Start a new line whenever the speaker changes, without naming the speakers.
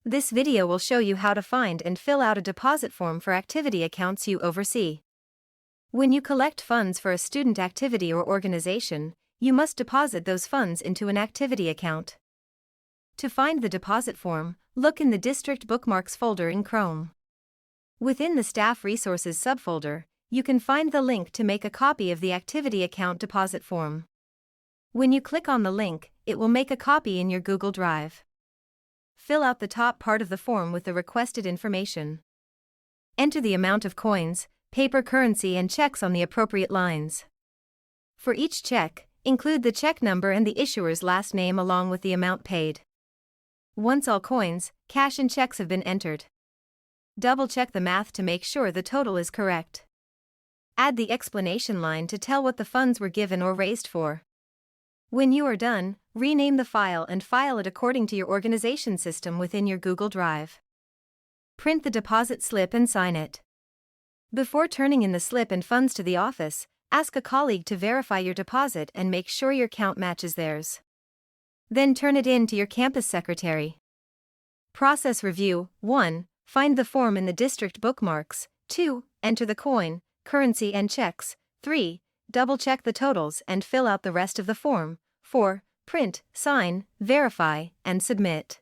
This video will show you how to find and fill out a deposit form for activity accounts you oversee. When you collect funds for a student activity or organization, you must deposit those funds into an activity account. To find the deposit form, look in the District Bookmarks folder in Chrome. Within the Staff Resources subfolder, you can find the link to make a copy of the activity account deposit form. When you click on the link, it will make a copy in your Google Drive. Fill out the top part of the form with the requested information. Enter the amount of coins, paper currency and checks on the appropriate lines. For each check, include the check number and the issuer's last name along with the amount paid. Once all coins, cash and checks have been entered, double-check the math to make sure the total is correct. Add the explanation line to tell what the funds were given or raised for. When you are done, rename the file and file it according to your organization system within your Google Drive. Print the deposit slip and sign it. Before turning in the slip and funds to the office, ask a colleague to verify your deposit and make sure your count matches theirs. Then turn it in to your campus secretary. Process review: 1. Find the form in the district bookmarks. 2. Enter the coin, currency and checks. 3. Double-check the totals and fill out the rest of the form. 4. Print, sign, verify, and submit.